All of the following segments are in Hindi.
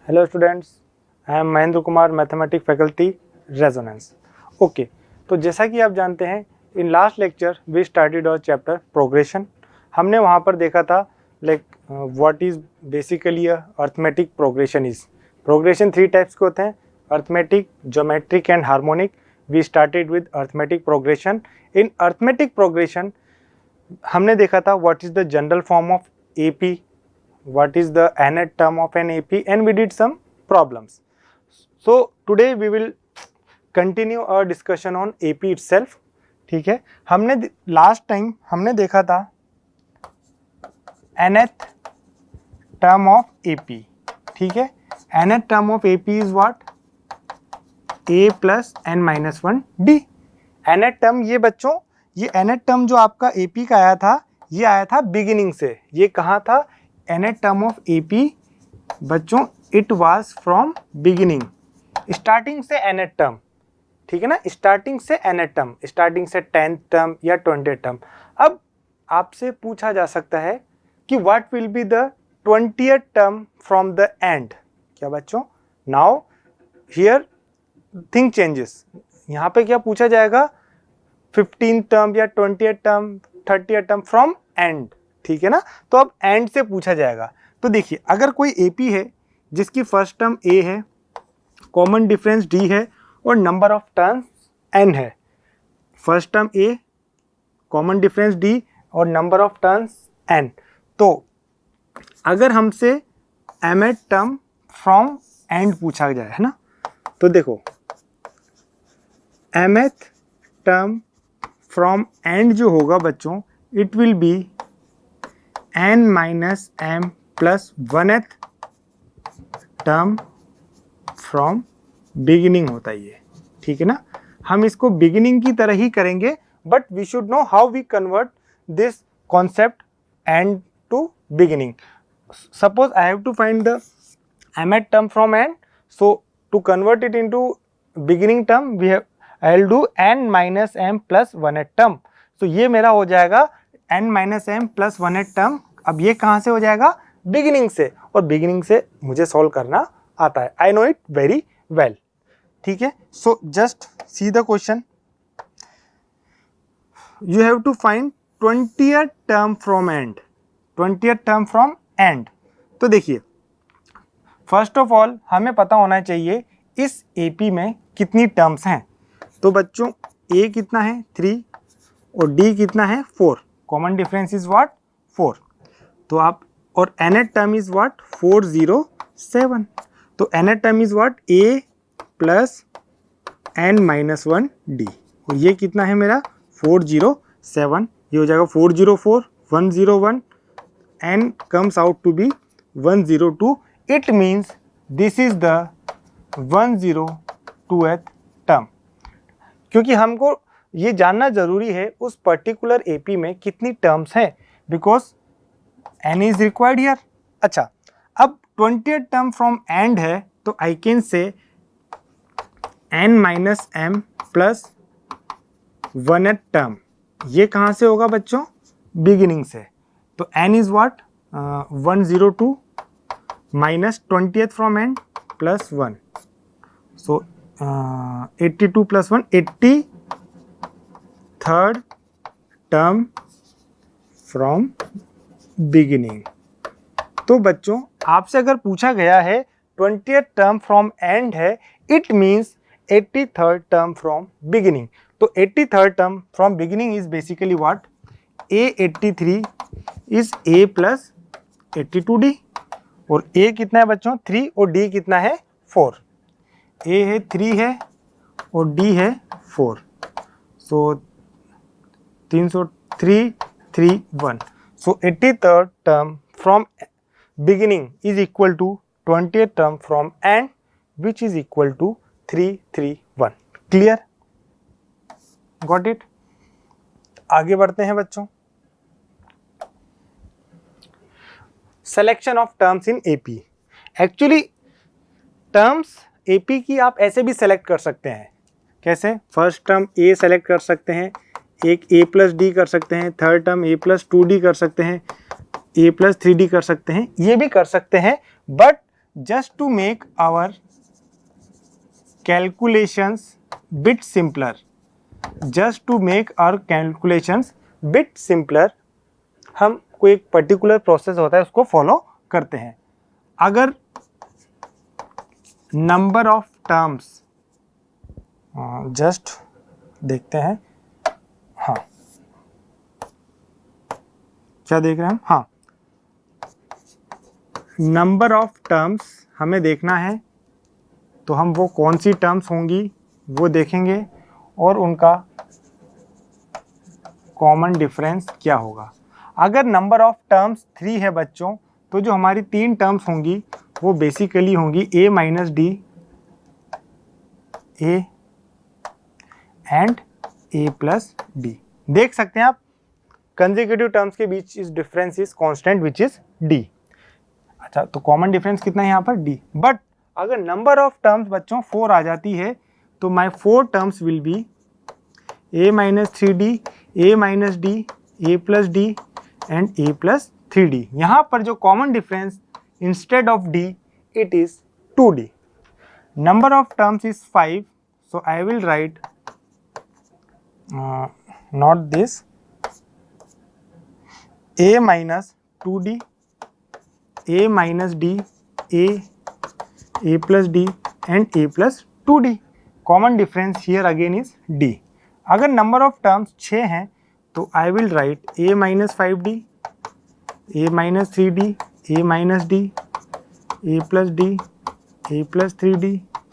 Hello students, I am Mahendra Kumar, mathematics faculty, Resonance. Okay, तो जैसा कि आप जानते हैं, in last lecture we started our chapter progression. हमने वहाँ पर देखा था like what is basically arithmetic progression is. Progression 3 types के होते हैं, arithmetic, geometric and harmonic. We started with arithmetic progression. In arithmetic progression हमने देखा था what is the general form of AP, what is the nth term of an AP, and we did some problems. So today we will continue our discussion on AP itself. ठीक है, हमने लास्ट टाइम हमने देखा था nth term of AP। ठीक है, nth term of AP is what? A plus n minus 1 D। nth term ये बच्चों, ये nth term जो आपका AP का आया था, ये आया था बिगिनिंग से। ये कहाँ था? nth term of AP बच्चों, it was from beginning, starting से nth टर्म। ठीक है ना, स्टार्टिंग से nth टर्म, स्टार्टिंग से 10th टर्म या 20th टर्म। अब आपसे पूछा जा सकता है कि what will be the 20th term from the end. क्या बच्चों? Now here thing changes. यहाँ पे क्या पूछा जाएगा? 15th टर्म या 20th term, 30th term from and. ठीक है ना, तो अब एंड से पूछा जाएगा। तो देखिए, अगर कोई AP है जिसकी फर्स्ट टर्म A है, कॉमन डिफरेंस D है और नंबर ऑफ टर्म्स N है। First term A, common difference D और नंबर ऑफ टर्म्स N। तो अगर हमसे mth टर्म फ्रॉम एंड पूछा जाए, है ना, तो देखो mth टर्म फ्रॉम एंड जो होगा बच्चों, it will B n minus m plus 1th term from beginning होता है ये। ठीक है ना, हम इसको बिगिनिंग की तरह ही करेंगे, but we should know how we convert this concept end to beginning. Suppose I have to find the mth term from end, so to convert it into beginning term we have, I will do n minus m plus 1th term. तो ये मेरा हो जाएगा n minus m plus 1th term. अब ये कहाँ से हो जाएगा? बिगिनिंग से, और बिगिनिंग से मुझे सॉल्व करना आता है, I know it very well. ठीक है, so just see the question. You have to find 20th term from end, 20th term from end. तो देखिए, फर्स्ट ऑफ ऑल हमें पता होना चाहिए इस AP में कितनी टर्म्स हैं। तो बच्चों A कितना है? 3 और D कितना है? 4। Common difference is what? 4। तो आप, और nth टर्म इज व्हाट? 407। तो nth term is what? A plus n minus 1 D। और ये कितना है मेरा? 407। ये हो जाएगा 404, 101, n comes out to be 102। It means this is the 102th term. क्योंकि हमको ये जानना जरूरी है उस पर्टिकुलर AP में कितनी टर्म्स हैं, because n is required here. अच्छा, अब 20th टर्म फ्रॉम एंड है, तो I can say n minus m plus 1th term. ये कहाँ से होगा बच्चों? बिगिनिंग से। तो n is what? 102 minus 20th from and plus 1। So 82 plus 1, 83rd term from beginning. तो बच्चों आपसे अगर पूछा गया है 20th टर्म फ्रॉम एंड है, it means 83rd term from beginning. तो 83rd term from beginning is basically what? A83 is A plus 82D। और A कितना है बच्चों? 3 और D कितना है? 4। A है 3 है और D है 4। सो 331। So 83rd term from beginning is equal to 20th term from end, which is equal to 331. Clear? Got it? आगे बढ़ते हैं बच्चों। Selection of terms in AP. Actually terms AP की आप ऐसे भी select कर सकते हैं। कैसे? फर्स्ट टर्म A सेलेक्ट कर सकते हैं, एक A प्लस D कर सकते हैं, third term A plus 2D कर सकते हैं, A प्लस 3D कर सकते हैं, ये भी कर सकते हैं। But just to make our calculations bit simpler, just to make our calculations bit simpler, हम कोई एक पर्टिकुलर प्रोसेस होता है उसको फॉलो करते हैं। अगर नंबर ऑफ टर्म्स, जस्ट देखते हैं, हाँ क्या देख रहे हैं हम, हाँ नंबर ऑफ टर्म्स हमें देखना है, तो हम वो कौन सी टर्म्स होंगी वो देखेंगे और उनका कॉमन डिफरेंस क्या होगा। अगर नंबर ऑफ टर्म्स 3 है बच्चों, तो जो हमारी 3 टर्म्स होंगी वो बेसिकली होंगी a minus D, a and a plus D. देख सकते हैं आप कंसेक्यूटिव टर्म्स के बीच इस difference is constant which is d। अच्छा, तो कॉमन डिफरेंस कितना है यहाँ पर d। बट अगर नंबर ऑफ टर्म्स बच्चों 4 आ जाती है तो माई 4 terms will be a minus 3d, a minus D, a plus D and a plus 3d। यहाँ पर जो common difference instead of d it is 2d। Number of terms is 5, so I will write not this, a minus 2d, a minus d, a plus d and a plus 2d. Common difference here again is d. अगर number of terms 6 हैं तो I will write a minus 5d, a minus 3d, a minus d, a plus d, a plus 3d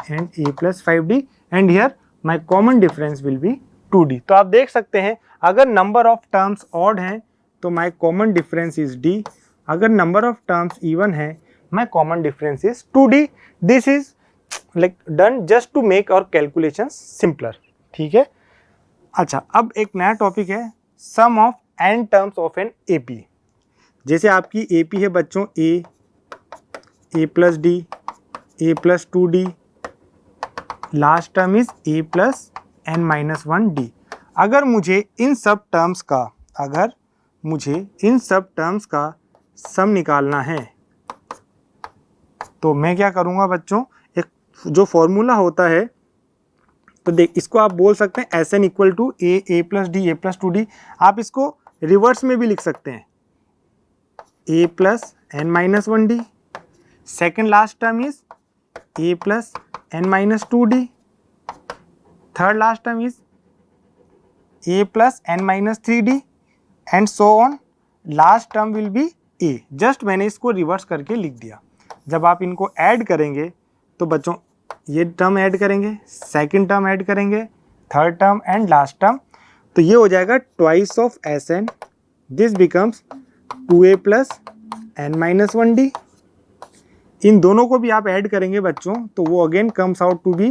and a plus 5d and here my common difference will be 2d। तो आप देख सकते हैं अगर number of terms odd हैं तो my common difference is d, अगर number of terms even है my common difference is 2d। This is like done just to make our calculations simpler, ठीक है। अच्छा, अब एक नया टॉपिक है sum of n terms of an AP। जैसे आपकी AP है बच्चों a plus d, a plus 2d, last term is a plus n minus 1d। अगर मुझे इन सब टर्म्स का सम निकालना है तो मैं क्या करूँगा बच्चों, एक जो फॉर्मूला होता है, तो देख इसको आप बोल सकते हैं Sn equal to a plus d, a plus 2d। आप इसको रिवर्स में भी लिख सकते हैं a plus n minus 1d, second last term is a plus n minus 2d, third last term is a plus n minus 3d and so on, last term will be a। Just मैंने इसको रिवर्स करके लिख दिया। जब आप इनको ऐड करेंगे तो बच्चों ये टर्म ऐड करेंगे, सेकंड टर्म ऐड करेंगे, third term and last term, तो ये हो जाएगा twice of Sn, this becomes 2a plus n minus 1d। इन दोनों को भी आप ऐड करेंगे बच्चों तो वो again comes out to be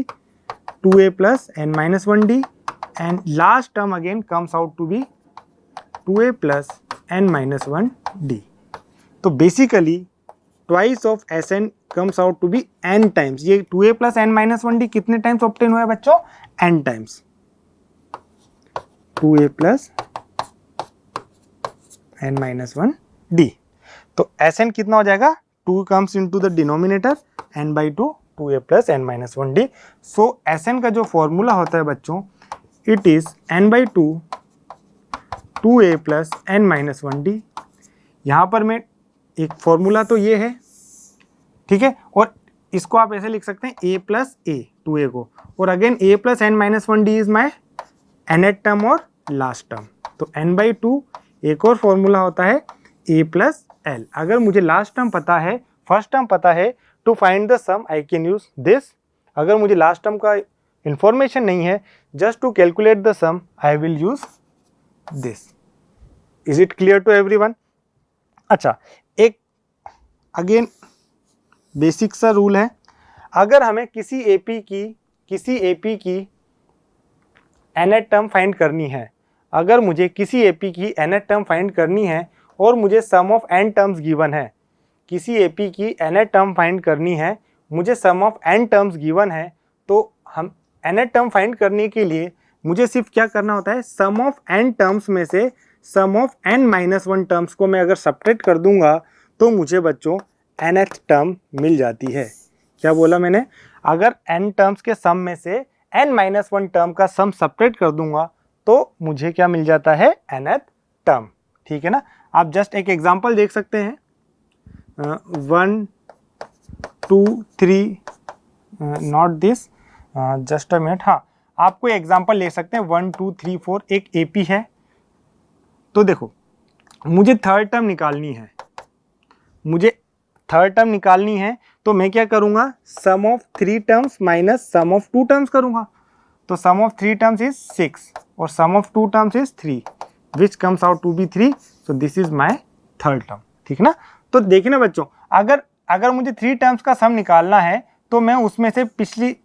2a plus n minus 1d and last term again comes out to be 2a plus n minus 1d। तो basically twice of Sn comes out to be n times. ये 2a plus n minus 1d कितने टाइम्स ऑब्टेन हुआ है बच्चों, n times. 2a plus n minus 1d, तो Sn कितना हो जाएगा, 2 comes into the denominator n by 2, 2a plus n minus 1d। So Sn का जो फॉर्मूला होता है बच्चों it is n by 2, 2a plus n minus 1d। यहाँ पर मैं एक फॉर्मूला तो ये है, ठीक है, और इसको आप ऐसे लिख सकते हैं a प्लस a, 2a को, और again a plus n minus 1d is my nth term और लास्ट टर्म। तो n by 2 एक और फॉर्मूला होता है a प्लस l। अगर मुझे लास्ट टर्म पता है, फर्स्ट टर्म पता है, to find the sum I can use this. अगर मुझे लास्ट टर्म का इंफॉर्मेशन नहीं है, just to calculate the sum I will use this. Is it clear to everyone? अच्छा, एक अगेन बेसिक सा रूल है, अगर हमें किसी एपी की nth टर्म फाइंड करनी है, अगर मुझे किसी एपी की nth टर्म फाइंड करनी है और मुझे सम ऑफ n टर्म्स गिवन है, किसी एपी की nth टर्म फाइंड करनी है, मुझे सम ऑफ n टर्म्स गिवन है, तो हम nth टर्म फाइंड करने के लिए मुझे सिर्फ क्या करना होता है, सम ऑफ n टर्म्स में से सम ऑफ n माइनस 1 टर्म्स को मैं अगर सब्ट्रैक्ट कर दूंगा तो मुझे बच्चों nth टर्म मिल जाती है। क्या बोला मैंने? अगर n टर्म्स के सम में से n-1 टर्म का सम सेपरेट कर दूंगा तो मुझे क्या मिल जाता है? nth term. ठीक है ना? आप जस्ट एक एग्जांपल देख सकते हैं, 1 2 3 not this, just a minute. हाँ, आपको एग्जांपल ले सकते हैं 1 2 3 4, एक AP है। तो देखो, मुझे थर्ड टर्म निकालनी है, तो मैं क्या करूंगा? Sum of 3 terms minus sum of 2 terms करूंगा। तो सम ऑफ 3 टर्म्स इज 6 और sum of 2 terms is 3, which comes out to be 3। So this is my third term. ठीक है ना? तो देखिए ना बच्चों, अगर मुझे 3 टर्म्स का सम निकालना है तो मैं उसमें से पिछली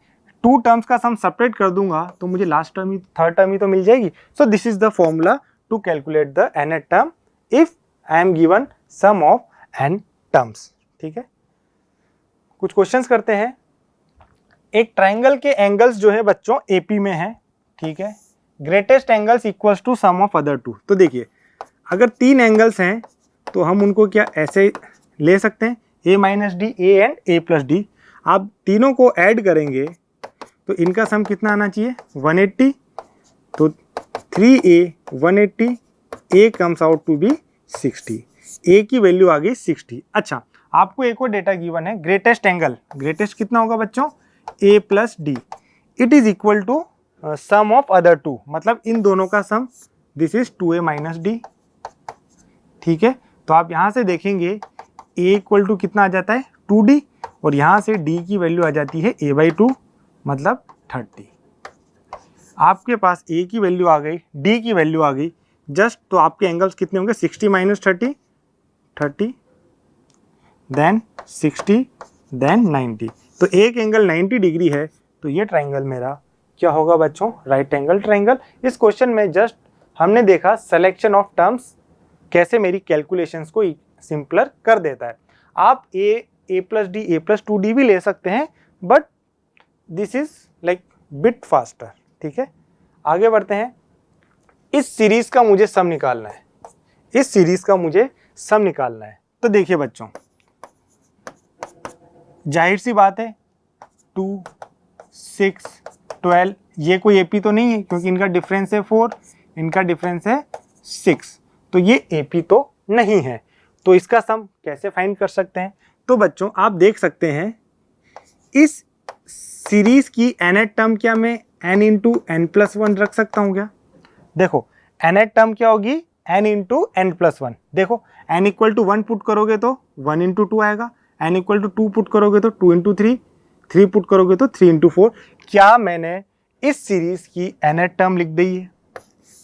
2 टर्म्स का सम सेपरेट कर दूंगा तो मुझे लास्ट टर्म ही, थर्ड टर्म ही तो मिल जाएगी। So this is the formula to calculate the nth term if I am given sum of n terms. ठीक है, कुछ क्वेश्चंस करते हैं। एक ट्राइंगल के एंगल्स जो है बच्चों AP में है। ठीक है, greatest angles equals to sum of other two. तो देखिए, अगर 3 एंगल्स हैं तो हम उनको क्या ऐसे ले सकते हैं, A minus D, A and A plus D. आप तीनों को ऐड करेंगे तो इनका सम कितना आना चाहिए? 180। तो 3A 180, A comes out to be 60। A की वैल्यू आ गई 60। अच्छा, आपको एक और डेटा गिवन है, ग्रेटेस्ट एंगल, ग्रेटेस्ट कितना होगा बच्चों? A plus D. It is equal to sum of other two, मतलब इन दोनों का sum, this is 2A minus D. ठीक है, तो आप यहाँ से देखेंगे A इक्वल टू कितना आ जाता है? 2D, और यहाँ से D की वैल्यू आ जाती है A/2, मतलब 30। आपके पास A की वैल्यू आ गई, D की वैल्यू आ गई जस्ट, तो आपके एंगल्स कितने होंगे? 60 माइनस 30, 30, देन 60, देन 90। तो एक एंगल 90 डिग्री है, तो ये ट्राइंगल मेरा क्या होगा बच्चों? Right angle triangle. इस क्वेश्चन में जस्ट हमने देखा सिलेक्शन ऑफ टर्म्स कैसे मेरी कैलकुलेशंस को सिंपलर कर देता है। आप A plus d, A plus 2D भी ले सकते हैं, but this is like bit faster. ठीक है, आगे बढ़ते हैं। इस सीरीज का मुझे सम निकालना है, तो देखिए बच्चों, जाहिर सी बात है 2 6 12, ये कोई AP तो नहीं है क्योंकि इनका डिफरेंस है 4, इनका डिफरेंस है 6, तो ये AP तो नहीं है। तो इसका सम कैसे फाइंड कर सकते हैं? तो बच्चों आप देख सकते हैं, इस सीरीज की nth टर्म क्या मैं n इंटू n प्लस 1 रख सकता हूँ क्या? देखो, nth टर्म क्या होगी? n into n plus 1। देखो, n इक्वल टू 1 पुट करोगे तो 1 इंटू 2 आएगा, n इक्वल टू 2 पुट करोगे तो 2 इंटू 3, 3 पुट करोगे तो 3 इंटू 4। क्या मैंने इस सीरीज की nth टर्म लिख दी है?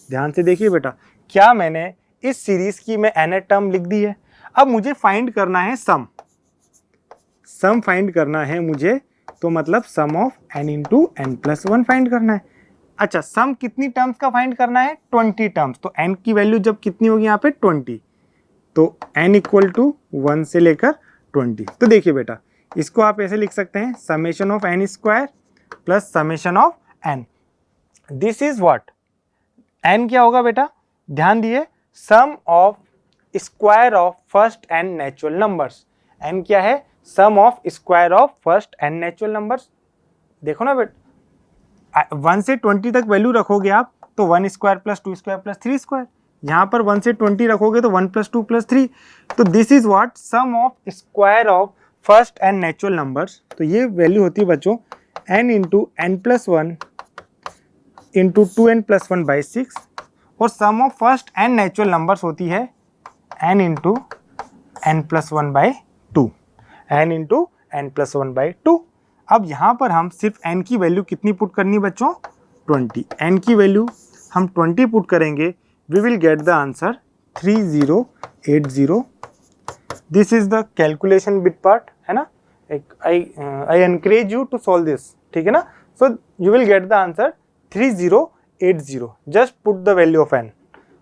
ध्यान से देखिए बेटा, क्या मैंने इस सीरीज की मैं nth टर्म लिख दी है? अब मुझे फाइंड करना है सम फाइंड करना है मुझे, तो मतलब sum of n into n plus 1 find करना है। अच्छा, सम कितनी टर्म्स का फाइंड करना है? 20 टर्म्स। तो n की वैल्यू जब कितनी होगी यहाँ पे? 20, तो n इक्वल टू 1 से लेकर 20। तो देखिए बेटा, इसको आप ऐसे लिख सकते हैं, summation of n square plus summation of n। This is what? n क्या होगा बेटा? ध्यान दिए, sum of square of first n natural numbers. n क्या है? Sum of square of first n natural numbers. देखो ना बेटा, 1 से 20 तक वैल्यू रखोगे आप तो 1 square plus 2 square plus 3 square, यहाँ पर 1 से 20 रखोगे तो 1 प्लस 2 प्लस 3। तो this is what? Sum of square of first n natural numbers. तो ये वैल्यू होती है बच्चों n into n plus 1 into 2n plus 1 by 6, और sum of first n natural numbers होती है n into n plus 1 by 2, n into n plus 1 by 2। अब यहाँ पर हम सिर्फ n की वैल्यू कितनी पुट करनी बच्चों? 20। n की वैल्यू हम 20 पुट करेंगे, we will get the answer 3080। This is the calculation bit part, है ना? I encourage you to solve this, ठीक है ना? So you will get the answer 3080। Just put the value of n,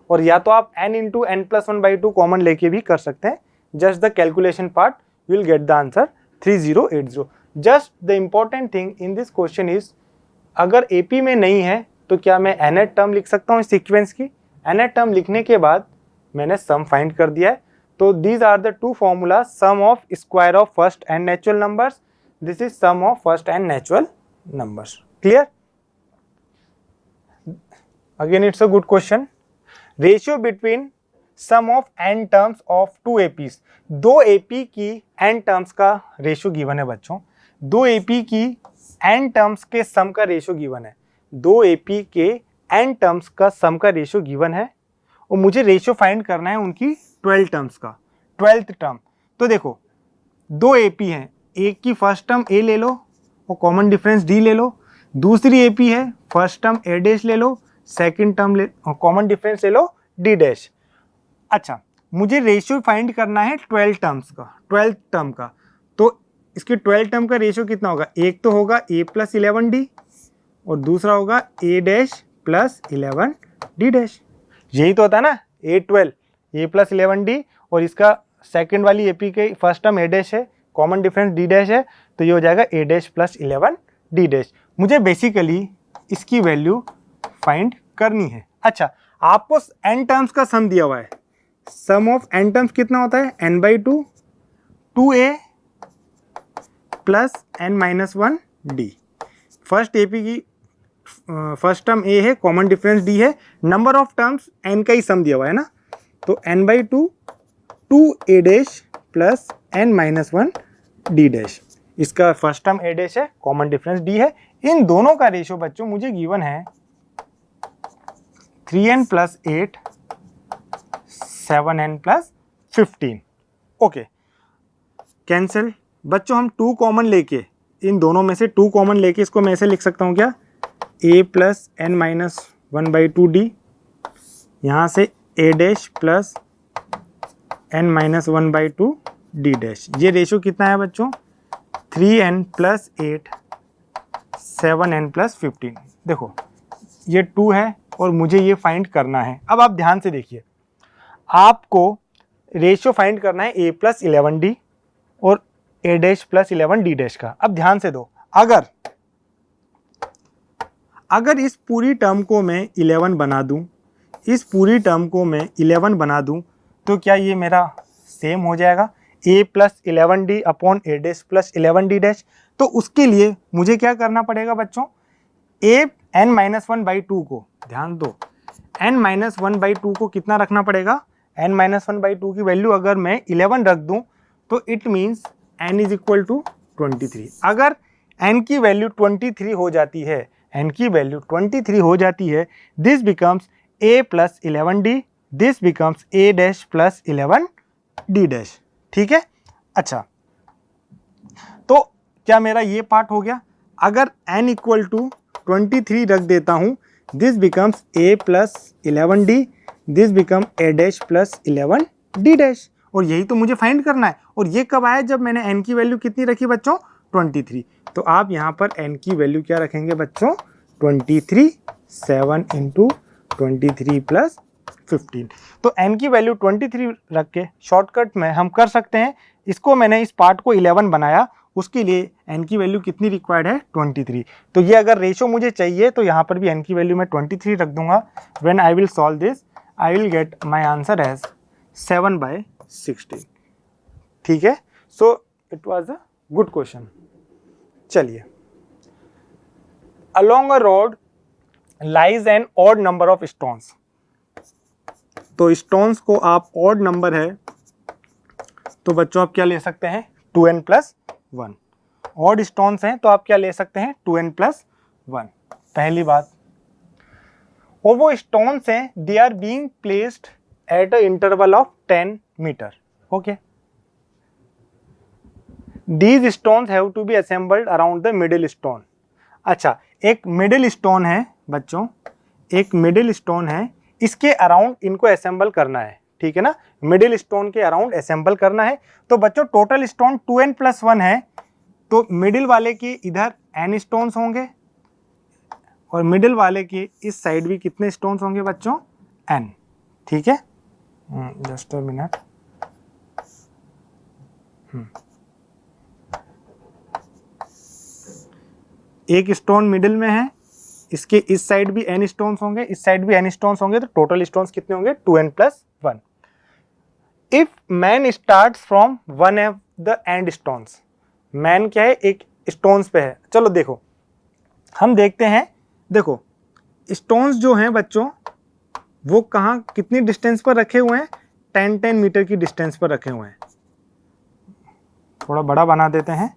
और या तो आप n into n plus 1 by 2 common लेके भी कर सकते हैं। Just the calculation part, you will get the answer 3080। just the important thing in this question is, अगर AP में नहीं है तो क्या मैं nth टर्म लिख सकता हूँ इस सीक्वेंस की? nth टर्म लिखने के बाद मैंने सम फाइंड कर दिया है, तो these are the two formula, sum of square of first n natural numbers, this is sum of first n natural numbers. Clear? Again it's a good question. Ratio between sum of n terms of two APs. दो एपी की n टर्म्स का रेशियो गिवन है बच्चों. दो एपी की n टर्म्स के सम का रेशियो गिवन है. दो एपी के n टर्म्स का सम का रेशियो गिवन है और मुझे रेशियो फाइंड करना है उनकी 12 टर्म्स का, 12th टर्म. तो देखो दो एपी हैं, एक की फर्स्ट टर्म a ले लो और कॉमन डिफरेंस d ले लो. दूसरी एपी है, फर्स्ट टर्म a डैश ले लो, सेकंड टर्म ले कॉमन डिफरेंस ले लो d डैश. अच्छा, मुझे रेशियो फाइंड करना है 12 टर्म्स का, 12th टर्म का. तो इसके 12 टर्म का रेशियो कितना होगा? एक तो होगा a प्लस 11d और दूसरा होगा a dash plus 11d dash. यही तो होता है ना, a12 a प्लस 11d और इसका सेकंड वाली एपी के फर्स्ट टर्म a डैश है, कॉमन डिफरेंस d डैश है, तो ये हो जाएगा a dash plus 11d dash. मुझे बेसिकली इसकी वैल्यू फाइंड करनी है. अच्छा, आपको n टर्म्स का सम दिया हुआ है. सम ऑफ n टर्म्स कितना होता है? n by 2 2a plus n minus 1d. First AP की फर्स्ट टर्म a है, कॉमन डिफरेंस d है, नंबर ऑफ टर्म्स n का ही सम दिया हुआ है ना. तो n by 2 2a dash plus n minus 1d dash. इसका फर्स्ट टर्म a डैश है, कॉमन डिफरेंस d है. इन दोनों का रेशियो बच्चों मुझे गिवन है 3n plus 8 7n plus 15. Okay, cancel. बच्चों हम 2 कॉमन लेके, इन दोनों में से 2 कॉमन लेके इसको मैं ऐसे लिख सकता हूँ क्या? a plus n minus 1 by 2d, यहाँ से a dash plus n minus 1 by 2d dash. ये रेशियो कितना है बच्चों? 3n plus 8 7n plus 15. देखो ये 2 है और मुझे ये फाइंड करना है. अब आप ध्यान से देखिए, आपको रेशियो फाइंड करना है a प्लस 11d और a dash plus 11d dash का. अब ध्यान से दो, अगर इस पूरी टर्म को मैं 11 बना दूं, इस पूरी टर्म को मैं 11 बना दूं, तो क्या ये मेरा सेम हो जाएगा a plus 11d upon a dash plus 11d dash? तो उसके लिए मुझे क्या करना पड़ेगा बच्चों? a n माइनस 1 बाई 2 को, ध्यान दो, n माइनस 1 बाई 2 को कितना रखना पड़ेगा? n माइनस 1 बाई 2 की वैल्यू अगर मैं 11 रख दूं तो it means n is equal to 23. अगर n की वैल्यू 23 हो जाती है, n की वैल्यू 23 हो जाती है, this becomes a plus 11d, this becomes a dash plus 11d dash. ठीक है. अच्छा, तो क्या मेरा ये पार्ट हो गया? अगर n इक्वल टू 23 रख देता हूँ, this becomes a plus 11d, this become a dash plus 11d dash. और यही तो मुझे फाइंड करना है. और ये कब आया? जब मैंने n की वैल्यू कितनी रखी बच्चों? 23. तो आप यहाँ पर n की वैल्यू क्या रखेंगे बच्चों? 23. 7 इंटू 23 प्लस 15. तो n की वैल्यू 23 रख के शॉर्टकट में हम कर सकते हैं. इसको मैंने इस पार्ट को 11 बनाया, उसके लिए n की वैल्यू कितनी रिक्वायर्ड है? 23. तो ये अगर रेशो मुझे चाहिए तो यहाँ पर भी n की वैल्यू मैं 23 रख दूंगा. When I will solve this I will get my answer as 7/16. ठीक है. So it was a good question. चलिए, along a road lies an odd number of stones. तो स्टोन्स को आप ऑड नंबर है तो बच्चों आप क्या ले सकते हैं? 2n plus 1. ऑड स्टोन्स हैं तो आप क्या ले सकते हैं? 2n plus 1. पहली बात. और वो स्टोन्स हैं, they are being placed at a interval of 10 meter. Okay. These stones have to be assembled around the middle stone. अच्छा, एक मिडिल स्टोन है बच्चों, एक मिडिल स्टोन है, इसके अराउंड इनको असेंबल करना है. ठीक है ना, मिडिल स्टोन के अराउंड असेंबल करना है. तो बच्चों टोटल स्टोन 2n प्लस 1 है, तो मिडिल वाले के इधर n स्टोन्स होंगे और मिडिल वाले के इस साइड भी कितने स्टोन्स होंगे बच्चों? n. ठीक है, जस्ट अ मिनट. एक स्टोन मिडिल में है, इसके इस साइड भी n स्टोन्स होंगे, इस साइड भी n स्टोन्स होंगे, तो टोटल स्टोन्स कितने होंगे? 2n plus 1. If man start from one of the end stones, man क्या है, एक स्टोन्स पे है। चलो देखो हम देखते हैं, देखो स्टोन्स जो हैं बच्चों वो कहाँ कितनी डिस्टेंस पर रखे हुए हैं, 10-10 मीटर की डिस्टेंस पर रखे हुए हैं। थोड़ा बड़ा बना देते हैं।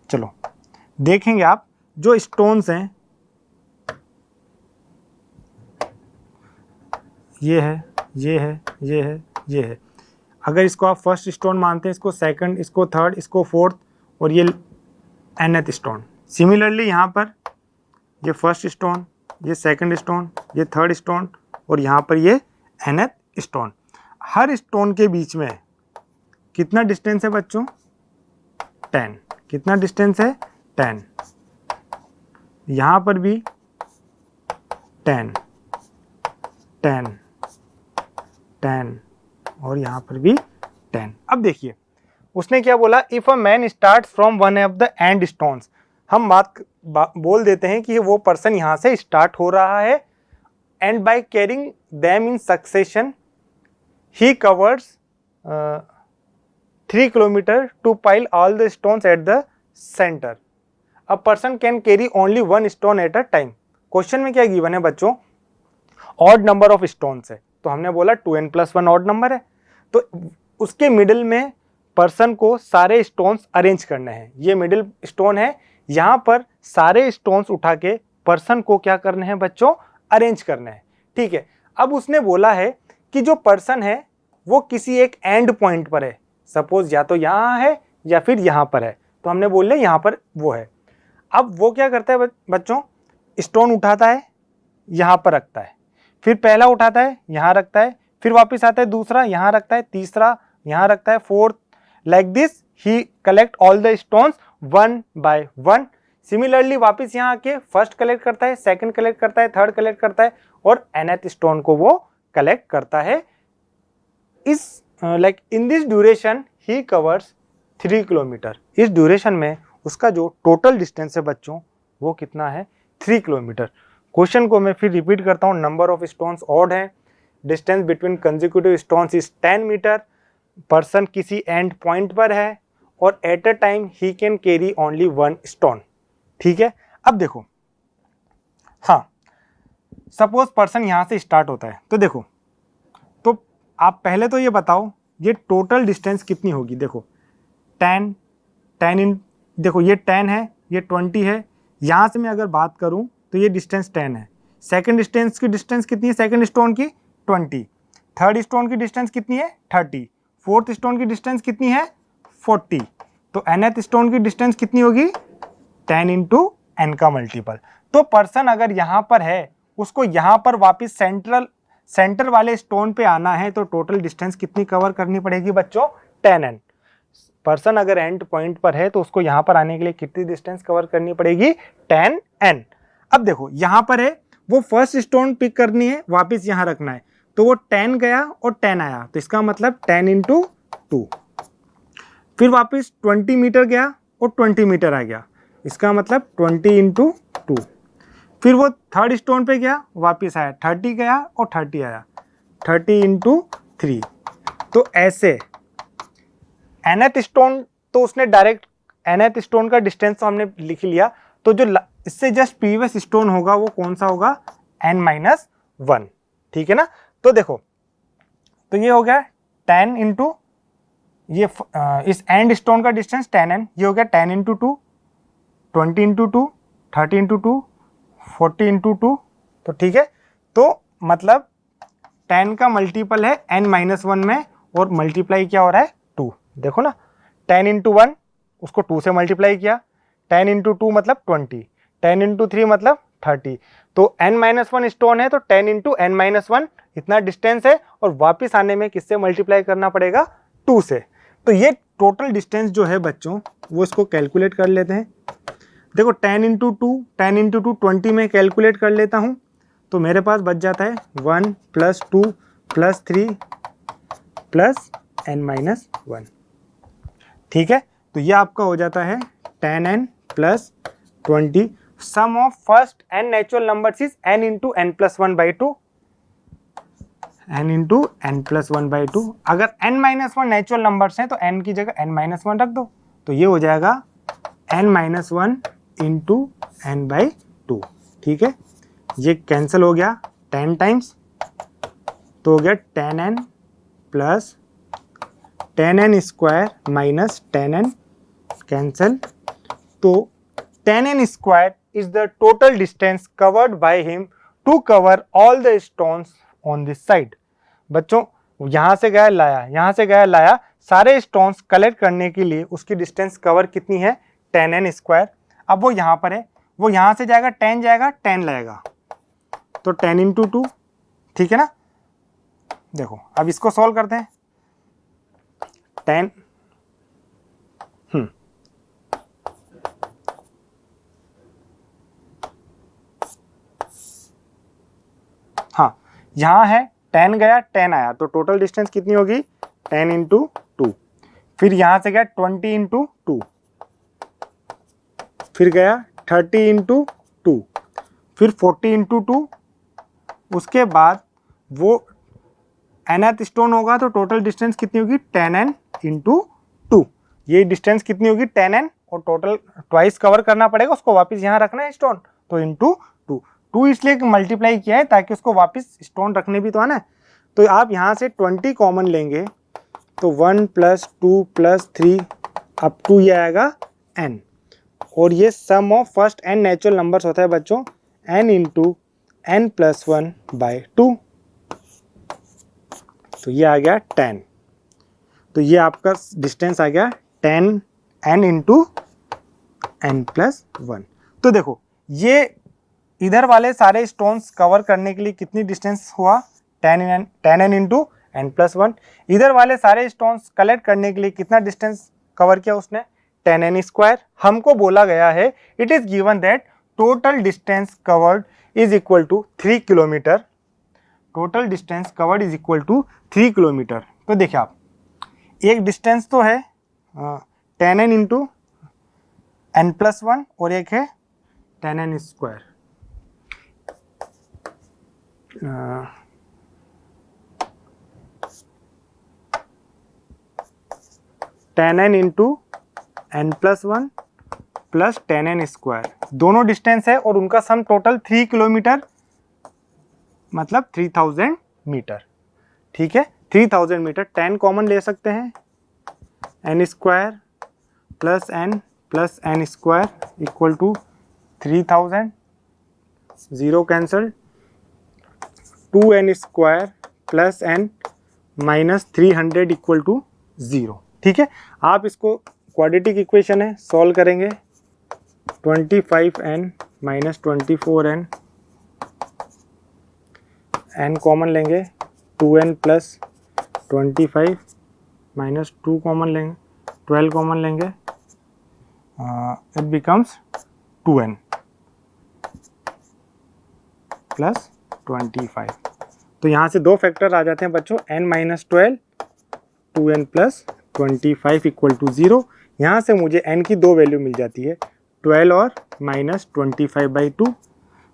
चलो देखेंगे आप, जो स्टोन्स हैं ये है, ये है, ये है, ये है। अगर इसको आप फर्स्ट स्टोन मानते हैं, इसको सेकंड, इसको थर्ड, इसको फोर्थ, और ये nth स्टोन। सिमिलरली यहाँ पर ये फर्स्ट स्टोन, ये सेकंड स्टोन, ये थर्ड स्टोन, और यहाँ पर ये nth स्टोन। हर स्टोन के बीच में कितना डिस्टेंस है बच्चों, 10। कितना डिस्टेंस है, 10। यहाँ पर भी 10, 10, 10, और यहाँ पर भी 10। अब देखिए उसने क्या बोला, if a man start from one of the end stones. हम बोल देते हैं कि वो पर्सन यहाँ से स्टार्ट हो रहा है, and by carrying them in succession he covers 3 kilometer to pile all the stones at the centre. A person can carry only 1 stone at a time. Question में क्या गिवन है बच्चों, ऑड नंबर ऑफ स्टोन्स है, तो हमने बोला 2n+1 ऑड नंबर है, तो उसके मिडिल में पर्सन को सारे स्टोन्स अरेंज करने हैं। ये मिडिल स्टोन है, यहाँ पर सारे स्टोन्स उठा के पर्सन को क्या करने हैं बच्चों, अरेंज करने हैं। ठीक है, अब उसने बोला है कि जो पर्सन है वो किसी एक एंड पॉइंट पर है, सपोज या तो यहाँ है या फिर यहाँ पर है, तो हमने बोल लिया यहाँ पर वो है। अब वो क्या करता है बच्चों, स्टोन उठाता है, यहाँ पर रखता है, फिर पहला उठाता है, यहाँ रखता है, फिर वापस आता है दूसरा, यहाँ रखता है, तीसरा यहाँ रखता है, fourth, like this he collect all the stones 1 by 1। Similarly वापस यहाँ आके फर्स्ट कलेक्ट करता है, सेकंड कलेक्ट करता है, थर्ड कलेक्ट करता है, और nth स्टोन को वो कलेक्ट करता है। इस like in this duration he covers 3 kilometre. इस ड्यूरेशन में उसका जो टोटल डिस्टेंस है बच्चों वो कितना है, 3 किलोमीटर। क्वेश्चन को मैं फिर रिपीट करता हूँ, नंबर ऑफ स्टोन्स ऑड है, distance between consecutive stones is 10 meter, person किसी एंड पॉइंट पर है, और at a time he can carry only 1 stone. ठीक है, अब देखो, हाँ सपोज पर्सन यहाँ से स्टार्ट होता है, तो देखो, तो आप पहले तो ये बताओ ये टोटल डिस्टेंस कितनी होगी। देखो 10 इन, देखो ये 10 है, ये 20 है, यहाँ से मैं अगर बात करूँ तो ये डिस्टेंस 10 है। सेकंड डिस्टेंस की डिस्टेंस कितनी है, सेकंड स्टोन की 20, थर्ड स्टोन की डिस्टेंस कितनी है 30, फोर्थ स्टोन की डिस्टेंस कितनी है 40, तो nth स्टोन की डिस्टेंस कितनी होगी 10 इंटू एन का मल्टीपल। तो पर्सन अगर यहाँ पर है, उसको यहाँ पर वापस सेंटर वाले स्टोन पे आना है, तो टोटल डिस्टेंस कितनी कवर करनी पड़ेगी बच्चों, 10n। पर्सन अगर एंड पॉइंट पर है तो उसको यहाँ पर आने के लिए कितनी डिस्टेंस कवर करनी पड़ेगी, 10n। अब देखो यहाँ पर है, वो फर्स्ट स्टोन पिक करनी है, वापस यहाँ रखना है, तो वो 10 गया और 10 आया, तो इसका मतलब 10 इंटू 2। फिर वापस 20 मीटर गया और 20 मीटर आ गया, इसका मतलब 20 इंटू 2। फिर वो थर्ड स्टोन पे गया, वापस आया, 30 गया और 30 आया, 30 इंटू 3। तो ऐसे nth स्टोन, तो उसने डायरेक्ट nth स्टोन का डिस्टेंस तो हमने लिख लिया, तो जो इससे जस्ट प्रीवियस स्टोन होगा वो कौन सा होगा, n-1। ठीक है ना, तो देखो, तो ये हो गया 10 इंटू ये इस एंड स्टोन का डिस्टेंस 10n, ये हो गया 10 इंटू 2, 20 इंटू 2, 30 इंटू 2, 40 इंटू 2। तो ठीक है, तो मतलब 10 का मल्टीपल है n-1 में, और मल्टीप्लाई क्या हो रहा है 2। देखो ना, 10 इंटू 1 उसको 2 से मल्टीप्लाई किया, 10 इंटू 2 मतलब 20, 10 इंटू 3 मतलब 30, तो n-1 स्टोन है, तो 10 इंटू n-1 इतना डिस्टेंस है, और वापस आने में किससे मल्टीप्लाई करना पड़ेगा, 2 से। तो ये टोटल डिस्टेंस जो है बच्चों वो इसको कैलकुलेट कर लेते हैं। देखो 10 इंटू 2, 10 इंटू 2 20 में कैलकुलेट कर लेता हूँ, तो मेरे पास बच जाता है 1 + 2 + 3 + n-1। ठीक है, तो ये आपका हो जाता है 10n + 20। Sum of first n natural numbers is n into n+1/2। n into N plus one by two. अगर n minus one natural numbers हैं तो n की जगह n माइनस वन रख दो, तो ये हो जाएगा n minus one into n by two. ठीक है, ये कैंसिल हो गया 10 टाइम्स, तो हो गया 10n plus 10n square minus 10n cancel. तो 10n square is the total distance covered by him to cover all the stones on this side. बच्चों यहाँ से गया लाया, यहाँ से गया लाया, सारे स्टोन्स कलेक्ट करने के लिए उसकी डिस्टेंस कवर कितनी है 10n स्क्वायर। अब वो यहाँ पर है, वो यहाँ से जाएगा 10 जाएगा 10 लगेगा, तो 10 इंटू टू। ठीक है ना, देखो अब इसको सॉल्व करते हैं। 10 हाँ, यहाँ है 10 गया 10 आया, तो टोटल डिस्टेंस कितनी होगी 10 इंटू टू। फिर यहाँ से गया 20 इंटू टू, फिर गया 30 इंटू टू, फिर 40 इंटू टू। उसके बाद वो nth स्टोन होगा तो टोटल डिस्टेंस कितनी होगी 10n इंटू टू। ये डिस्टेंस कितनी होगी 10n, और टोटल ट्वाइस कवर करना पड़ेगा, उसको वापस यहाँ रखना है स्टोन, तो इंटू टू। टू इसलिए मल्टीप्लाई किया है ताकि उसको वापस स्टोन रखने भी तो आना है। तो आप यहाँ से 20 कॉमन लेंगे तो 1 प्लस 2 प्लस 3 अप टू ये आएगा n, और ये sum of first n natural numbers होता है बच्चों n into n plus one by two. तो ये आ गया 10, तो ये आपका डिस्टेंस आ गया 10 n into n plus one. तो देखो ये इधर वाले सारे स्टोन्स कवर करने के लिए कितनी डिस्टेंस हुआ 10n into n plus one. इधर वाले सारे स्टोन्स कलेक्ट करने के लिए कितना डिस्टेंस कवर किया उसने 10n स्क्वायर। हमको बोला गया है it is given that total distance covered is equal to 3 kilometer. Total distance covered is equal to 3 kilometer. तो देखिए आप, एक डिस्टेंस तो है 10n into n plus one, और एक है 10n square. 10n into n plus one plus 10n square, दोनों डिस्टेंस है और उनका सम टोटल 3 किलोमीटर, मतलब 3000 मीटर। ठीक है, 3000 मीटर। 10 कॉमन ले सकते हैं, n square plus n square equal to 3000, zero cancel, 2n square plus n minus 300 equal to 0। ठीक है, आप इसको क्वाड्रेटिक इक्वेशन है, सॉल्व करेंगे। 25n minus 24n, n common लेंगे, 2n प्लस 25 माइनस 2 कॉमन लेंगे, 12 कॉमन लेंगे, इट बिकम्स 2n प्लस 25। तो यहाँ से दो फैक्टर आ जाते हैं बच्चों, n minus 12, 2n plus 25 equal to 0। यहाँ से मुझे n की दो वैल्यू मिल जाती है, 12 और माइनस 25 बाई 2।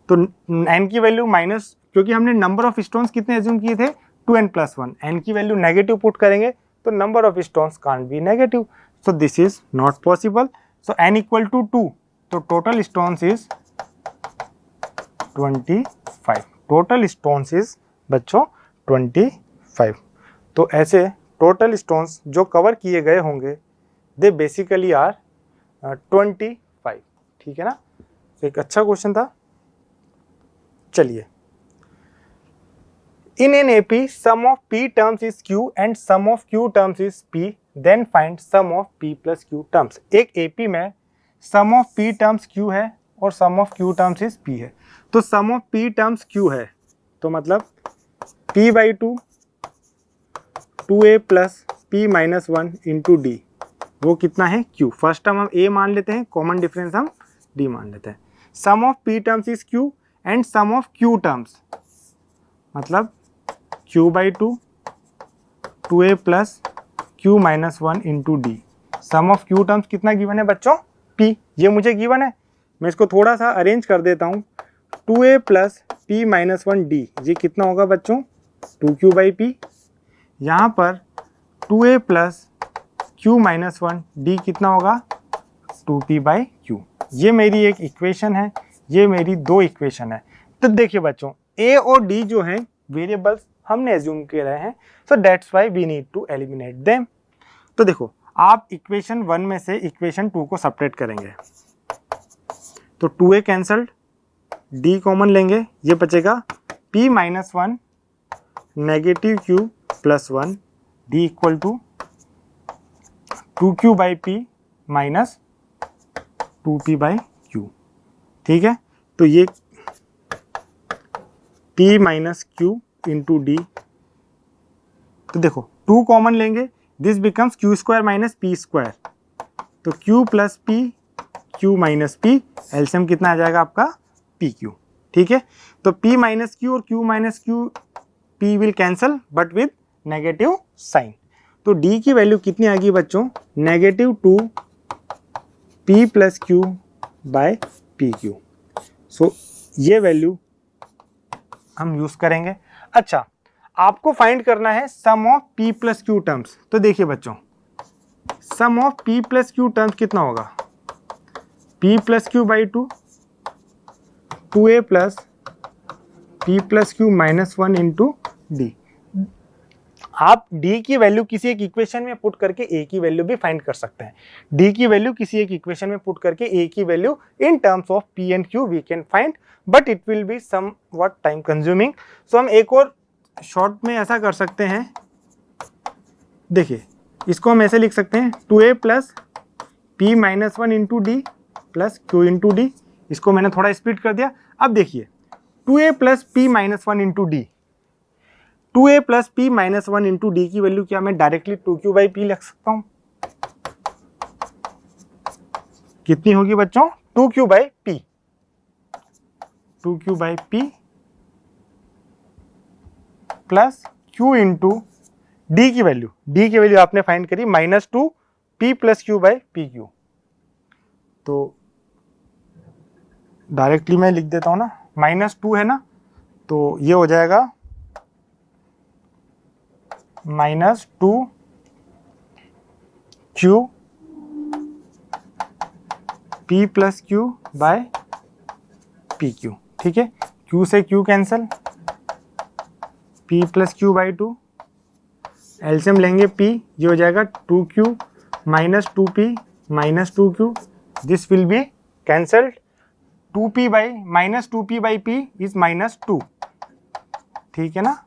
तो n की वैल्यू माइनस, क्योंकि हमने नंबर ऑफ स्टोन्स कितने एज्यूम किए थे 2n प्लस वन, n की वैल्यू नेगेटिव पुट करेंगे तो number of stones can't be negative, so this is not possible. So n equal to 2, तो total stones is 25। Total stones is बच्चों 25। तो ऐसे टोटल स्टोन्स जो कवर किए गए होंगे दे बेसिकली आर 25। ठीक है ना, तो एक अच्छा क्वेश्चन था। चलिए, in an AP sum of p terms is q and sum of q terms is p, then find sum of p plus q terms। एक AP में sum of p terms q है और sum of q terms is p है। तो sum of p terms q है, तो मतलब p by 2 2a plus p minus one into D, वो कितना है q। फर्स्ट टर्म हम a मान लेते हैं, कॉमन डिफरेंस हम d मान लेते हैं। Sum of p terms is q and sum of q terms, मतलब q by 2 2a plus q minus one into D. Sum of q terms कितना गिवन है बच्चों p, ये मुझे गिवन है। मैं इसको थोड़ा सा अरेंज कर देता हूँ, 2a plus p minus one D, ये कितना होगा बच्चों 2q बाई पी, यहाँ पर 2a plus q minus 1 D कितना होगा 2p बाई क्यू। ये मेरी एक इक्वेशन है, ये मेरी दो इक्वेशन है। तो देखिए बच्चों a और d जो हैं वेरिएबल्स हमने एज्यूम कर रहे हैं, so that's why we need to eliminate them. तो देखो आप इक्वेशन 1 में से इक्वेशन 2 को सेपरेट करेंगे, तो 2a कैंसल्ड, d कॉमन लेंगे, ये बचेगा p minus 1 negative q plus 1 d equal to 2q by p minus 2p by q। ठीक है, तो ये p minus q into d, तो देखो 2 कॉमन लेंगे, this becomes q square minus p square, तो q plus p, q minus p, LCM कितना आ जाएगा आपका pq। ठीक है, तो p माइनस q और q minus q, p will cancel but with negative sign, तो d की वैल्यू कितनी आ गई बच्चों negative 2 p plus q by pq। So ये वैल्यू हम यूज करेंगे। अच्छा, आपको फाइंड करना है sum of p plus Q terms. तो देखिए बच्चों sum of p plus Q terms कितना होगा p plus Q by 2, 2a plus p plus Q minus 1 into D. आप d की वैल्यू किसी एक इक्वेशन में पुट करके a की वैल्यू भी फाइंड कर सकते हैं। d की वैल्यू किसी एक इक्वेशन में पुट करके a की value in terms of p and q we can find, but it will be somewhat time consuming. So हम एक और शॉर्ट में ऐसा कर सकते हैं, देखिए इसको हम ऐसे लिख सकते हैं 2a plus p minus 1 into D plus Q into D. इसको मैंने थोड़ा स्प्लिट कर दिया। अब देखिए 2a plus p minus 1 into D, 2a plus p minus 1 into D की वैल्यू क्या मैं डायरेक्टली 2q बाई पी लिख सकता हूं, कितनी होगी बच्चों 2q by P, 2q by P plus q into D की वैल्यू आपने फाइंड करी minus 2 p plus Q by P Q. तो डायरेक्टली मैं लिख देता हूं ना, माइनस 2 है ना, तो ये हो जाएगा minus 2 Q p plus Q by P Q. ठीक है, q से q cancel, p plus Q by 2, LCM लेंगे p, ये हो जाएगा 2q minus 2p minus 2q, this will be cancelled, 2p by minus 2p by p is minus 2। ठीक है ना,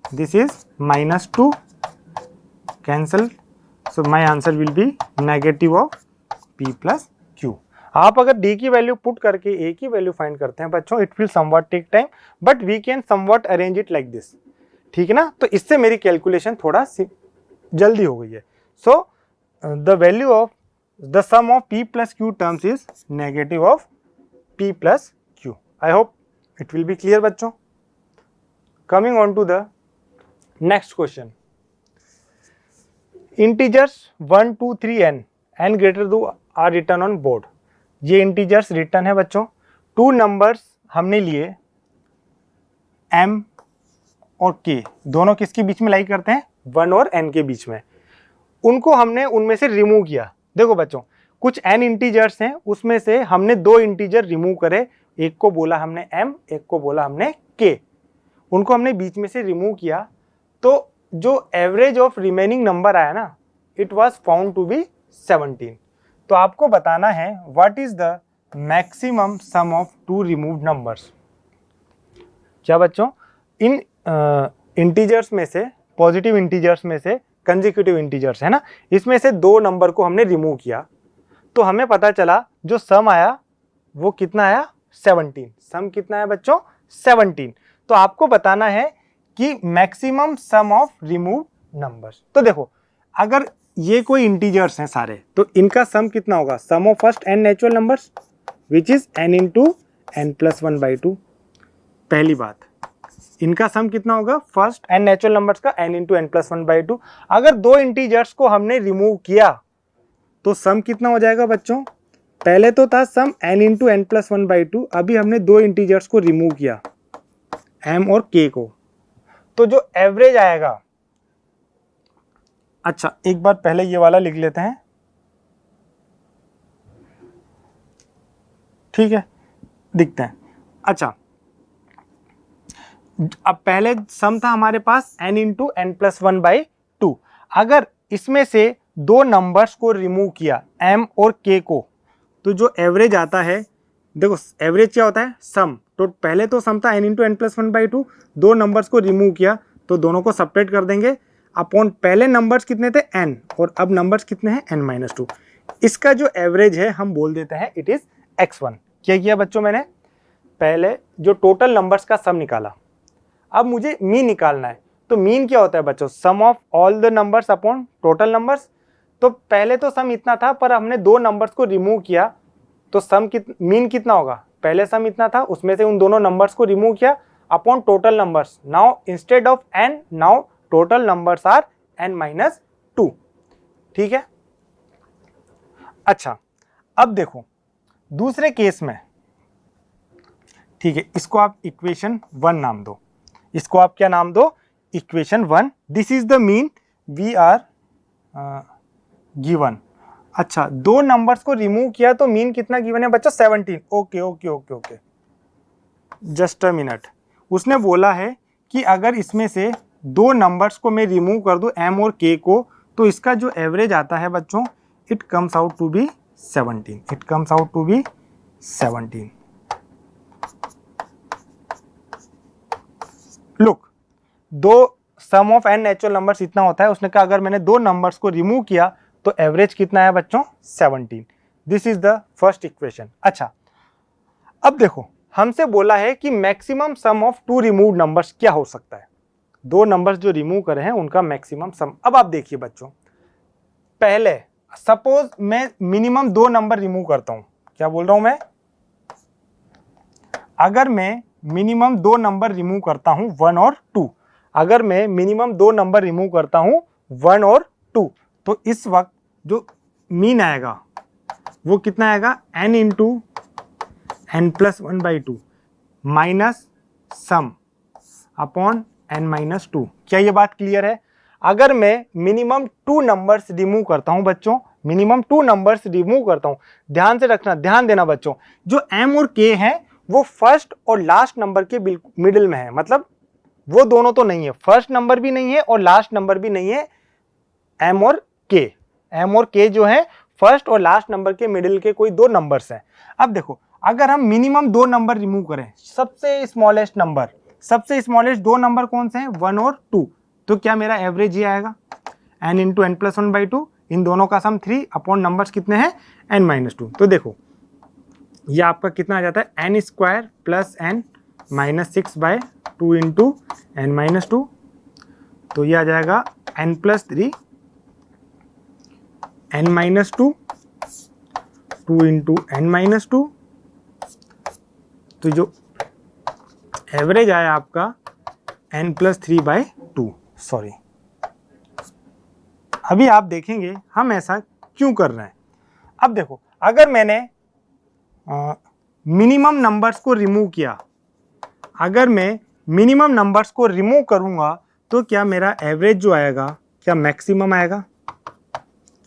this is minus 2 cancel, so my answer will be negative of p plus q। आप अगर d की वैल्यू पुट करके a की वैल्यू फाइंड करते हैं बच्चों, it will somewhat take time but we can somewhat arrange it like this. ठीक है ना, तो इससे मेरी कैलकुलेशन थोड़ा जल्दी हो गई है। So the value of the sum of p plus Q terms is negative of p plus Q. I hope it will be clear बच्चों। Coming on to the next question, integers 1 2 3 n greater two are written on board. ये इंटीजर्स रिटर्न है बच्चों, 2 नंबर्स हमने लिए m और k, दोनों किसके बीच में लाई करते हैं 1 और n के बीच में, उनको हमने उनमें से रिमूव किया। देखो बच्चों कुछ n इंटीजर्स हैं, उसमें से हमने 2 इंटीजर रिमूव करे, एक को बोला हमने m, एक को बोला हमने k, उनको हमने बीच में से रिमूव किया, तो जो एवरेज ऑफ रिमेनिंग नंबर आया ना, it was found to be 17। तो आपको बताना है what is the maximum sum of 2 removed numbers. क्या बच्चों, इन इंटीजर्स में से, पॉजिटिव इंटीजर्स में से कंसेक्यूटिव इंटीजर्स है ना, इसमें से 2 नंबर को हमने रिमूव किया, तो हमें पता चला जो सम आया वो कितना आया 17। सम कितना है बच्चों 17। तो आपको बताना है कि maximum sum of remove numbers. तो देखो अगर ये कोई इंटीजर्स हैं सारे, तो इनका सम कितना होगा, sum of first n natural numbers which is n into n plus 1 by 2। पहली बात, इनका सम कितना होगा, फर्स्ट n नेचुरल नंबर्स का n into n plus 1 by 2। अगर 2 इंटीजर्स को हमने रिमूव किया तो सम कितना हो जाएगा बच्चों, पहले तो था सम n into n plus 1 by 2, अभी हमने 2 इंटीजर्स को रिमूव किया m और k को, तो जो एवरेज आएगा, अच्छा एक बार पहले ये वाला लिख लेते हैं, ठीक है, दिखते हैं। अच्छा अब पहले सम था हमारे पास n into N plus one by two. अगर इसमें से दो नंबर्स को रिमूव किया m और k को, तो जो एवरेज आता है, देखो एवरेज क्या होता है, सम। तो पहले तो सम था n into N plus one by two, दो नंबर्स को रिमूव किया तो दोनों को सेपरेट कर देंगे अपॉन पहले नंबर्स कितने थे n, और अब नंबर्स कितने हैं n माइनस टू। इसका जो एवरेज है हम बोल देते हैं इट इज x1। क्या किया बच्चों, मैंने पहले जो टोटल नंबर्स का सम निकाला, अब मुझे मीन निकालना है। तो मीन क्या होता है बच्चों, sum of all the numbers upon total numbers. तो पहले तो सम इतना था पर हमने दो नंबर्स को रिमूव किया, तो सम मीन कितना होगा, पहले सम इतना था उसमें से उन दोनों नंबर्स को रिमूव किया upon total numbers. Now instead of n, now total numbers are n minus two. ठीक है, अच्छा अब देखो दूसरे केस में, ठीक है, इसको आप इक्वेशन 1 नाम दो, इसको आप क्या नाम दो, equation 1। This is the mean we are given. अच्छा दो नंबर्स को रिमूव किया तो मीन कितना गिवन है बच्चा, 17। Okay okay okay okay, just a minute. उसने बोला है कि अगर इसमें से दो नंबर्स को मैं रिमूव कर दूं m और k को, तो इसका जो एवरेज आता है बच्चों, it comes out to be 17। It comes out to be 17। Look, दो sum of n natural numbers इतना होता है, उसने कहा अगर मैंने दो नंबर्स को रिमूव किया तो एवरेज कितना है बच्चों, 17। This is the first equation. अच्छा अब देखो हमसे बोला है कि maximum sum of two removed numbers क्या हो सकता है, दो नंबर्स जो रिमूव करे हैं उनका मैक्सिमम सम। अब आप देखिए बच्चों, पहले सपोज मैं मिनिमम दो नंबर रिमूव करता हूं, क्या बोल रहा हूं मैं, अगर मैं मिनिमम दो नंबर रिमूव करता हूं 1 और 2, अगर मैं मिनिमम दो नंबर रिमूव करता हूं 1 और 2, तो इस वक्त जो मीन आएगा वो कितना आएगा, n into N plus one by two minus sum upon n minus two. क्या ये बात क्लियर है? अगर मैं मिनिमम टू नंबर्स रिमूव करता हूं बच्चों, मिनिमम टू नंबर्स रिमूव करता हूं, ध्यान से रखना, ध्यान देना बच्चों, जो m और k है वो फर्स्ट और लास्ट नंबर के बिल्कुल मिडिल में है, मतलब वो दोनों तो नहीं है, फर्स्ट नंबर भी नहीं है और लास्ट नंबर भी नहीं है, m और k जो है फर्स्ट और लास्ट नंबर के मिडिल के कोई दो नंबर्स हैं। अब देखो अगर हम मिनिमम दो नंबर रिमूव करें, सबसे स्मॉलेस्ट नंबर, सबसे स्मॉलेस्ट दो नंबर कौन से हैं, 1 और 2, तो क्या मेरा एवरेज ये आएगा n into N plus one by two, इन दोनों का सम 3 अपॉन नंबर्स कितने हैं n माइनस टू। तो देखो ये आपका कितना आ जाता है, n square plus n minus 6 by 2 into n minus two, तो ये आ जाएगा n plus 3 n minus two 2 into n minus two, तो जो एवरेज आया आपका n plus 3 by two. Sorry, अभी आप देखेंगे हम ऐसा क्यों कर रहे हैं। अब देखो अगर मैंने मिनिमम नंबर्स को रिमूव किया, अगर मैं मिनिमम नंबर्स को रिमूव करूंगा तो क्या मेरा एवरेज जो आएगा क्या मैक्सिमम आएगा,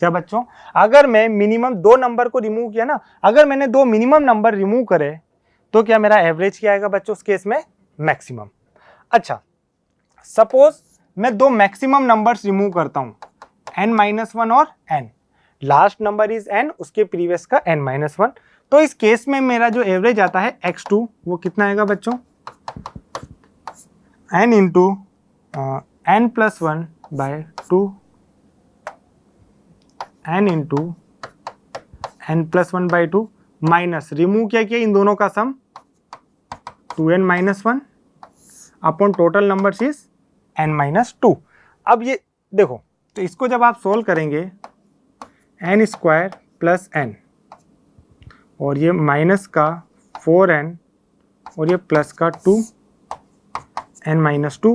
क्या बच्चों? अगर मैं मिनिमम दो नंबर को रिमूव किया ना, अगर मैंने दो मिनिमम नंबर रिमूव करे तो क्या मेरा एवरेज क्या आएगा बच्चों, उस केस में मैक्सिमम। अच्छा सपोज मैं दो मैक्सिमम नंबर्स रिमूव करता हूं, n माइनस वन और n, last number is n, उसके प्रीवियस का n माइनस वन, तो इस केस में मेरा जो एवरेज आता है x2 वो कितना आएगा बच्चों, n into N plus one by two, n into N plus one by two minus, remove क्या किया इन दोनों का sum 2n minus one upon total numbers is n minus two. अब ये देखो, तो इसको जब आप सोल्व करेंगे n स्क्वायर प्लस n और ये माइनस का 4n और ये प्लस का 2n minus two,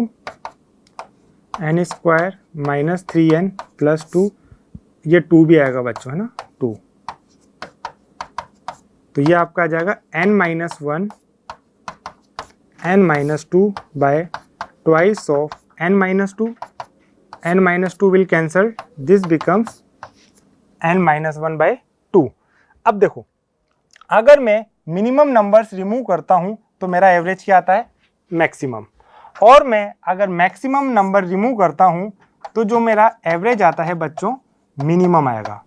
n square minus 3n plus 2, ये 2 भी आएगा बच्चों, है ना 2, तो ये आपका आ जाएगा n minus one n minus to bye twice of n minus 2, n minus 2 will cancel, this becomes n minus 1 by 2. अब देखो, अगर मैं मिनिमम नंबर्स रिमूव करता हूं तो मेरा एवरेज क्या आता है? मैक्सिमम. और मैं अगर मैक्सिमम नंबर रिमूव करता हूं तो जो मेरा एवरेज आता है बच्चों, मिनिमम आएगा.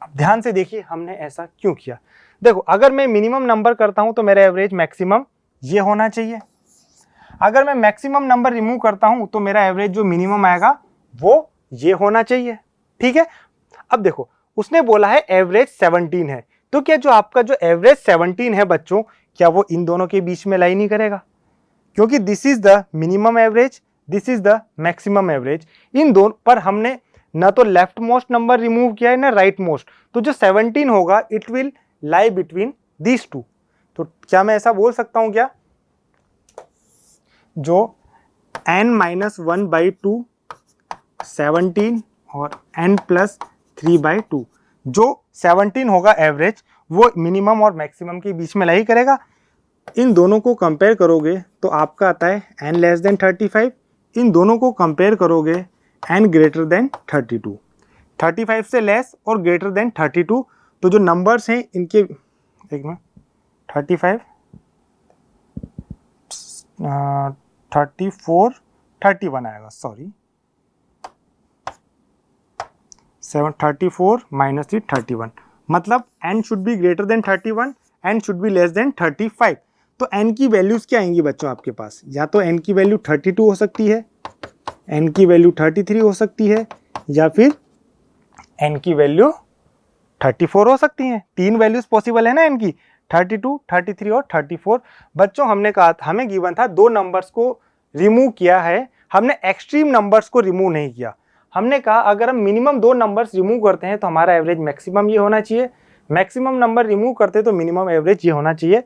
अब ध्यान से देखिए हमने ऐसा क्यों किया. देखो, अगर मैं मिनिमम नंबर करता हूं तो मेरा एवरेज मैक्सिमम ये होना चाहिए. अगर मैं मैक्सिमम नंबर रिमूव करता हूं तो मेरा एवरेज जो मिनिमम आएगा वो ये होना चाहिए. ठीक है. अब देखो, उसने बोला है एवरेज 17 है, तो क्या जो आपका जो एवरेज 17 है बच्चों, क्या वो इन दोनों के बीच में लाई नहीं करेगा? क्योंकि this is the minimum average, this is the maximum average. इन दोनों पर हमने ना तो लेफ्ट मोस्ट नंबर रिमूव किया है ना राइट मोस्ट, तो जो 17 होगा it will lie between these two. तो क्या मैं ऐसा बोल सकता हूं क्या, जो n माइनस 1 बाई 2 17 और n प्लस 3 बाई 2, जो 17 होगा एवरेज वो मिनिमम और मैक्सिमम के बीच में लाई करेगा. इन दोनों को कंपेयर करोगे तो आपका आता है n लेस देन 35. इन दोनों को कंपेयर करोगे n ग्रेटर देन 32. 35 से लेस और ग्रेटर देन 32, तो जो नंबर्स हैं इनके, एक मिनट, 35 34 31 आएगा, सॉरी 34 माइनस 3 31, मतलब n should be greater than 31, n should be less than 35. तो n की वैल्यूज क्या आएंगी बच्चों आपके पास? या तो n की वैल्यू 32 हो सकती है, n की वैल्यू 33 हो सकती है, या फिर n की वैल्यू 34 हो सकती है. 3 वैल्यूज पॉसिबल है ना n की, 32, 33 और 34. बच्चों हमने कहा, हमें गिवन था 2 नंबर्स को रिमूव किया है, हमने एक्सट्रीम नंबर्स को रिमूव नहीं किया. हमने कहा अगर हम मिनिमम 2 नंबर्स रिमूव करते हैं तो हमारा एवरेज मैक्सिमम ये होना चाहिए, मैक्सिमम नंबर रिमूव करते हैं तो मिनिमम एवरेज ये होना चाहिए.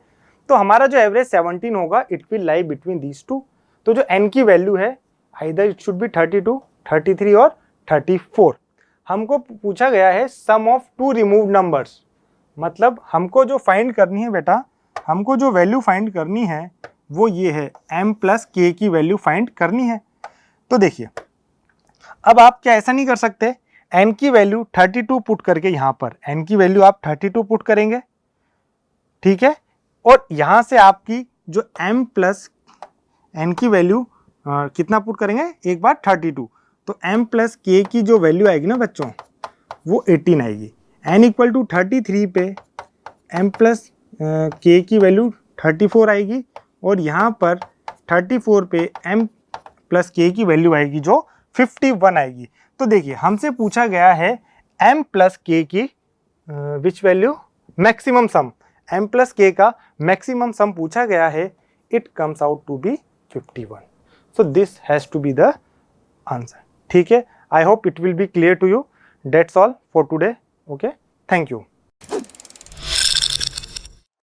तो हमारा जो एवरेज 17 होगा it will lie between these two. तो जो n की वैल्यू है आइदर इट शुड बी 32, 33 और 34. हमको पूछा गया है सम ऑफ 2 रिमूव नंबर्स, मतलब हमको जो फाइंड करनी है बेटा, हमको जो वैल्यू फाइंड करनी है वो ये है, m प्लस k की वैल्यू फाइंड करनी है. तो देखिए, अब आप क्या ऐसा नहीं कर सकते, n की वैल्यू 32 पुट करके, यहाँ पर n की वैल्यू आप 32 पुट करेंगे, ठीक है, और यहाँ से आपकी जो m प्लस n की वैल्यू कितना पुट करेंगे, एक बार 32, तो m प्लस k की जो वैल्यू आएगी ना बच्चों वो 18 आएगी. n इक्वल टू 33 पे m प्लस k की वैल्यू 34 आएगी, और यहाँ पर 34 पे m प्लस k की वैल्यू आएगी जो 51 आएगी. तो देखिए हमसे पूछा गया है m प्लस k की which value, maximum sum, m plus k का मैक्सिमम सम पूछा गया है. It comes out to be 51. So this has to be the answer. ठीक है, I hope it will be clear to you. That's all for today. Okay, thank you.